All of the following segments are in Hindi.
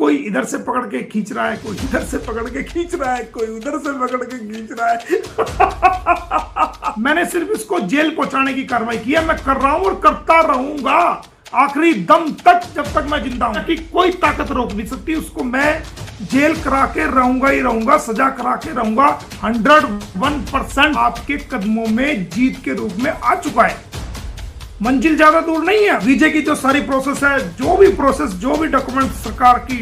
कोई इधर से पकड़ के खींच रहा है, कोई इधर से पकड़ के खींच रहा है, कोई उधर से पकड़ के खींच रहा है। मैंने सिर्फ इसको जेल पहुंचाने की कार्रवाई की है। मैं कर रहा हूं और करता रहूंगा आखिरी दम तक, जब तक मैं जिंदा हूं। कि कोई ताकत रोक नहीं सकती उसको। मैं जेल करा के रहूंगा ही रहूंगा, सजा करा के रहूंगा। 101% आपके कदमों में जीत के रूप में आ चुका है। मंजिल ज्यादा दूर नहीं है। वीजे की जो सारी प्रोसेस है, जो भी डॉक्यूमेंट सरकार की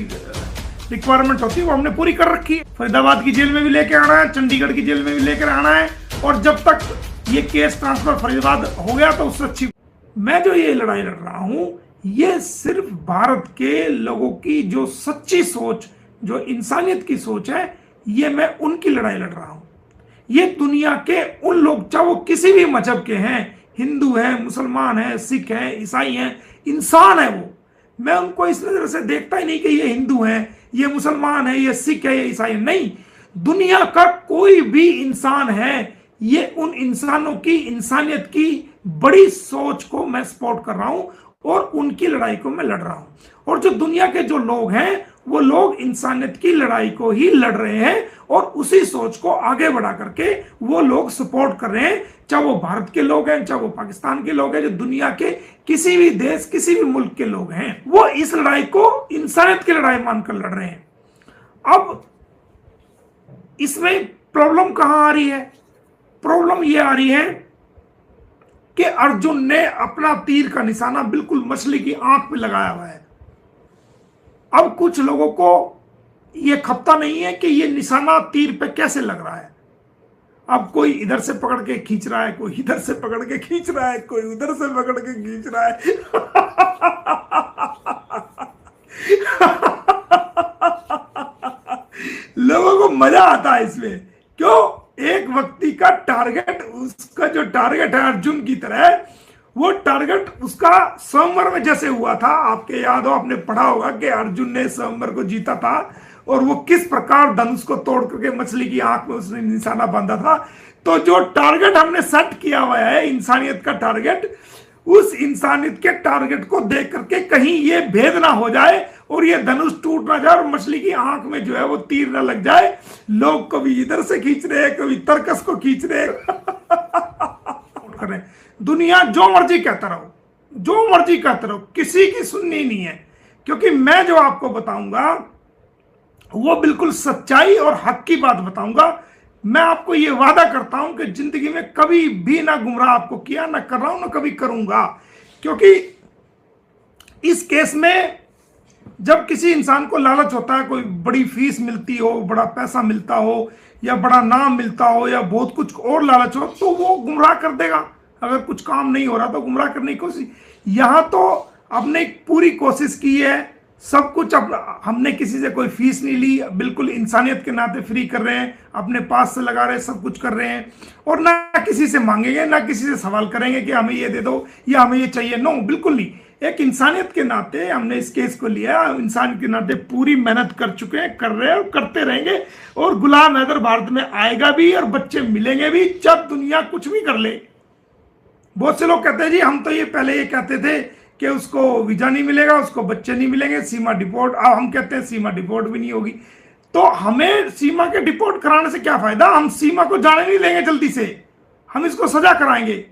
रिक्वायरमेंट होती है वो हमने पूरी कर रखी है। फरीदाबाद की जेल में भी लेके आना है, चंडीगढ़ की जेल में भी लेकर आना है, और जब तक ये केस ट्रांसफर फरीदाबाद हो गया तो उससे अच्छी। मैं जो ये लड़ाई लड़ रहा हूं, ये सिर्फ भारत के लोगों की जो सच्ची सोच, जो इंसानियत की सोच है, ये मैं उनकी लड़ाई लड़ रहा हूं। ये दुनिया के उन लोग, चाहे वो किसी भी मजहब के हैं, हिंदू है, मुसलमान है, सिख है, ईसाई है, इंसान है वो। मैं उनको इस नजर से देखता ही नहीं कि ये हिंदू है, ये मुसलमान है, ये सिख है, ये ईसाई है। नहीं, दुनिया का कोई भी इंसान है, ये उन इंसानों की इंसानियत की बड़ी सोच को मैं सपोर्ट कर रहा हूं और उनकी लड़ाई को मैं लड़ रहा हूं। और जो दुनिया के जो लोग हैं, वो लोग इंसानियत की लड़ाई को ही लड़ रहे हैं और उसी सोच को आगे बढ़ा करके वो लोग सपोर्ट कर रहे हैं। चाहे वो भारत के लोग हैं, चाहे वो पाकिस्तान के लोग हैं, जो दुनिया के किसी भी देश, किसी भी मुल्क के लोग हैं, वो इस लड़ाई को इंसानियत की लड़ाई मानकर लड़ रहे हैं। अब इसमें प्रॉब्लम कहां आ रही है? प्रॉब्लम ये आ रही है कि अर्जुन ने अपना तीर का निशाना बिल्कुल मछली की आंख पे लगाया हुआ है। अब कुछ लोगों को यह खपता नहीं है कि यह निशाना तीर पे कैसे लग रहा है। अब कोई इधर से पकड़ के खींच रहा है, कोई इधर से पकड़ के खींच रहा है, कोई उधर से पकड़ के खींच रहा है। लोगों को मजा आता है इसमें। क्यों? एक व्यक्ति का टारगेट, उसका जो टारगेट है अर्जुन की तरह, वो टारगेट उसका स्वयंवर में जैसे हुआ था। आपके याद हो, आपने पढ़ा होगा कि अर्जुन ने स्वयंवर को जीता था और वो किस प्रकार धनुष को तोड़ करके मछली की आंख में उसने निशाना बांधा था। तो जो टारगेट हमने सेट किया हुआ है, इंसानियत का टारगेट, उस इंसानियत के टारगेट को देख करके कहीं ये भेद ना हो जाए और ये धनुष टूट ना जाए और मछली की आंख में जो है वो तीर ना लग जाए। लोग कभी इधर से खींच रहे हैं, कभी तरकस को खींच रहे हैं। दुनिया जो मर्जी कहता रहो, जो मर्जी कहते रहो, किसी की सुननी नहीं है। क्योंकि मैं जो आपको बताऊंगा वो बिल्कुल सच्चाई और हक की बात बताऊंगा। मैं आपको ये वादा करता हूं कि जिंदगी में कभी भी ना गुमराह आपको किया, ना कर रहा हूं, ना कभी करूंगा। क्योंकि इस केस में जब किसी इंसान को लालच होता है, कोई बड़ी फीस मिलती हो, बड़ा पैसा मिलता हो, या बड़ा नाम मिलता हो, या बहुत कुछ और लालच हो, तो वो गुमराह कर देगा। अगर कुछ काम नहीं हो रहा तो गुमराह करने की कोशिश। यहां तो हमने पूरी कोशिश की है, सब कुछ। अब हमने किसी से कोई फीस नहीं ली, बिल्कुल इंसानियत के नाते फ्री कर रहे हैं, अपने पास से लगा रहे हैं, सब कुछ कर रहे हैं। और ना किसी से मांगेंगे, ना किसी से सवाल करेंगे कि हमें ये दे दो या हमें ये चाहिए। नो, बिल्कुल नहीं। एक इंसानियत के नाते हमने इस केस को लिया। इंसान के नाते पूरी मेहनत कर चुके हैं, कर रहे हैं और करते रहेंगे। और गुलाम हैदर भारत में आएगा भी और बच्चे मिलेंगे भी, जब दुनिया कुछ भी कर ले। बहुत से लोग कहते हैं जी हम तो ये पहले ये कहते थे कि उसको वीजा नहीं मिलेगा, उसको बच्चे नहीं मिलेंगे, सीमा डिपोर्ट। अब हम कहते हैं सीमा डिपोर्ट भी नहीं होगी। तो हमें सीमा के डिपोर्ट कराने से क्या फायदा? हम सीमा को जाने नहीं देंगे जल्दी से, हम इसको सजा कराएंगे।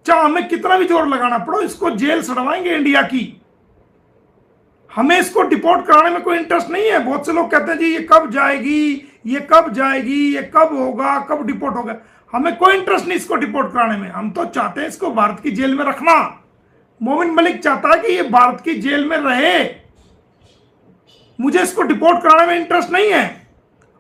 चाहे हमें कितना भी जोर लगाना पड़ो, इसको जेल सड़वाएंगे इंडिया की। हमें इसको डिपोर्ट कराने में कोई इंटरेस्ट नहीं है। बहुत से लोग कहते हैं जी ये कब जाएगी, ये कब जाएगी, ये कब होगा, कब डिपोर्ट होगा। हमें कोई इंटरेस्ट नहीं इसको डिपोर्ट कराने में। हम तो चाहते हैं इसको भारत की जेल में रखना। मोमिन मलिक चाहता है कि ये भारत की जेल में रहे। मुझे इसको डिपोर्ट कराने में इंटरेस्ट नहीं है,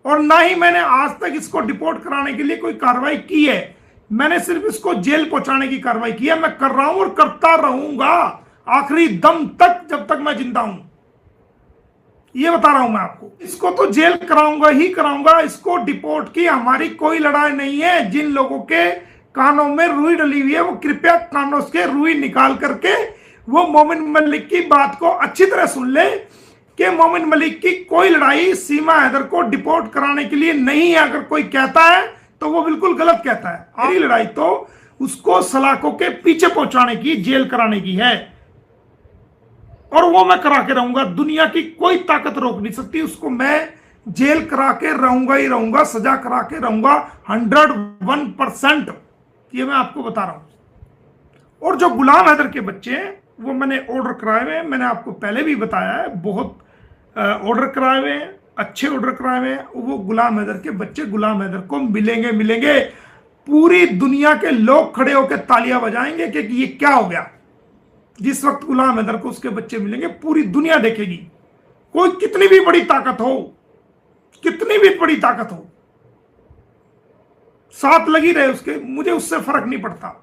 और ना ही मैंने आज तक इसको डिपोर्ट कराने के लिए कोई कार्रवाई की है। मैंने सिर्फ इसको जेल पहुंचाने की कार्रवाई की है। मैं कर रहा हूं और करता रहूंगा आखिरी दम तक, जब तक मैं जिंदा हूं। ये बता रहा हूं मैं आपको। इसको तो जेल कराऊंगा ही कराऊंगा। इसको डिपोर्ट की हमारी कोई लड़ाई नहीं है। जिन लोगों के कानों में रुई डली हुई है, वो कृपया कानों से रुई निकाल करके वो मोमिन मलिक की बात को अच्छी तरह सुन ले कि मोमिन मलिक की कोई लड़ाई सीमा हैदर को डिपोर्ट कराने के लिए नहीं है। अगर कोई कहता है तो वो बिल्कुल गलत कहता है। हमारी लड़ाई तो उसको सलाखों के पीछे पहुंचाने की, जेल कराने की है। और वो मैं करा के रहूंगा। दुनिया की कोई ताकत रोक नहीं सकती उसको। मैं जेल करा के रहूंगा ही रहूंगा, सजा करा के रहूंगा 101%। ये मैं आपको बता रहा हूं। और जो गुलाम हैदर के बच्चे हैं वो मैंने ऑर्डर कराए हुए हैं, मैंने आपको पहले भी बताया है, बहुत ऑर्डर कराए हुए हैं, अच्छे ऑर्डर कराए हुए हैं। वो गुलाम हैदर के बच्चे गुलाम हैदर को मिलेंगे मिलेंगे। पूरी दुनिया के लोग खड़े होकर तालियां बजाएंगे कि ये क्या हो गया। जिस वक्त गुलाम हैदर को उसके बच्चे मिलेंगे पूरी दुनिया देखेगी। कोई कितनी भी बड़ी ताकत हो, कितनी भी बड़ी ताकत हो, साथ लगी रहे उसके, मुझे उससे फर्क नहीं पड़ता,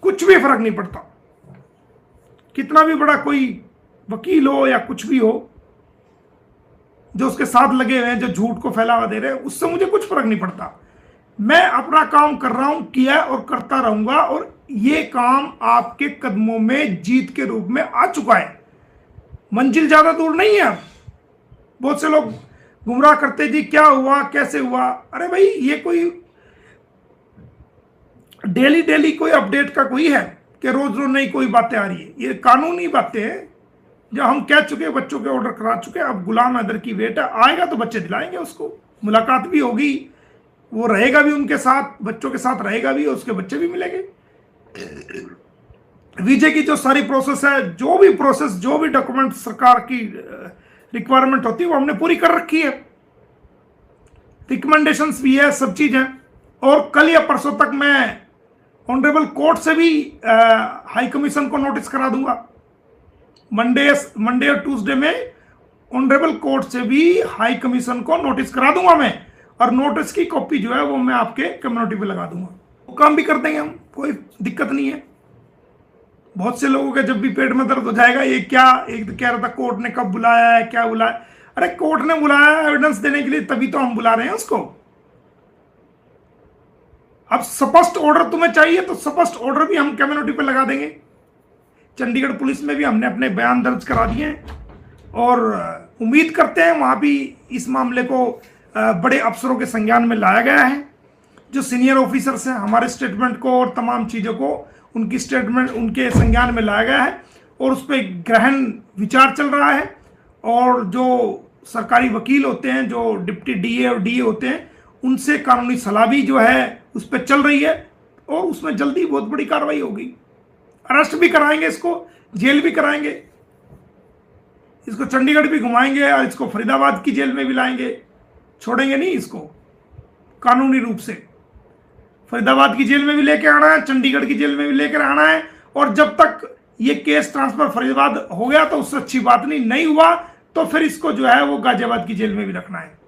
कुछ भी फर्क नहीं पड़ता। कितना भी बड़ा कोई वकील हो या कुछ भी हो जो उसके साथ लगे हुए हैं, जो झूठ को फैलावा दे रहे हैं, उससे मुझे कुछ फर्क नहीं पड़ता। मैं अपना काम कर रहा हूं, किया और करता रहूंगा। और ये काम आपके कदमों में जीत के रूप में आ चुका है। मंजिल ज्यादा दूर नहीं है। बहुत से लोग गुमराह करते जी क्या हुआ कैसे हुआ। अरे भाई ये कोई डेली डेली कोई अपडेट का कोई है कि रोज रोज नई कोई बातें आ रही है। ये कानूनी बातें हैं जो हम कह चुके, बच्चों के ऑर्डर करा चुके। अब गुलाम हैदर की वेट है, आएगा तो बच्चे दिलाएंगे उसको, मुलाकात भी होगी, वो रहेगा भी उनके साथ, बच्चों के साथ रहेगा भी, उसके बच्चे भी मिलेंगे। वीजे की जो सारी प्रोसेस है, जो भी प्रोसेस, जो भी डॉक्यूमेंट सरकार की रिक्वायरमेंट होती है वो हमने पूरी कर रखी है। रिकमेंडेशंस भी है, सब चीज है। और कल या परसों तक मैं ऑनरेबल कोर्ट से भी हाई कमीशन को नोटिस करा दूंगा। मंडे और ट्यूसडे में ऑनरेबल कोर्ट से भी हाई कमीशन को नोटिस करा दूंगा मैं। और नोटिस की कॉपी जो है वो मैं आपके कम्युनिटी पे लगा दूंगा। वो काम भी कर देंगे हम, कोई दिक्कत नहीं है। बहुत से लोगों के जब भी पेट में दर्द हो जाएगा, ये क्या, एक तो कह रहा था कोर्ट ने कब बुलाया है, क्या बुलाया। अरे कोर्ट ने बुलाया एविडेंस देने के लिए, तभी तो हम बुला रहे हैं उसको। अब स्पष्ट ऑर्डर तुम्हें चाहिए तो स्पष्ट ऑर्डर भी हम कम्युनिटी पे लगा देंगे। चंडीगढ़ पुलिस में भी हमने अपने बयान दर्ज करा दिए हैं और उम्मीद करते हैं वहां भी इस मामले को बड़े अफसरों के संज्ञान में लाया गया है। जो सीनियर ऑफिसर्स हैं, हमारे स्टेटमेंट को और तमाम चीज़ों को उनकी स्टेटमेंट उनके संज्ञान में लाया गया है और उस पर गहन विचार चल रहा है। और जो सरकारी वकील होते हैं, जो डिप्टी डीए और डीए होते हैं, उनसे कानूनी सलाह भी जो है उस पर चल रही है और उसमें जल्दी बहुत बड़ी कार्रवाई होगी। अरेस्ट भी कराएंगे, इसको जेल भी कराएंगे, इसको चंडीगढ़ भी घुमाएंगे और इसको फरीदाबाद की जेल में भी लाएंगे। छोड़ेंगे नहीं इसको कानूनी रूप से। फरीदाबाद की जेल में भी लेके आना है, चंडीगढ़ की जेल में भी लेकर आना है। और जब तक ये केस ट्रांसफर फरीदाबाद हो गया तो उससे अच्छी बात नहीं हुआ तो फिर इसको जो है वो गाजियाबाद की जेल में भी रखना है।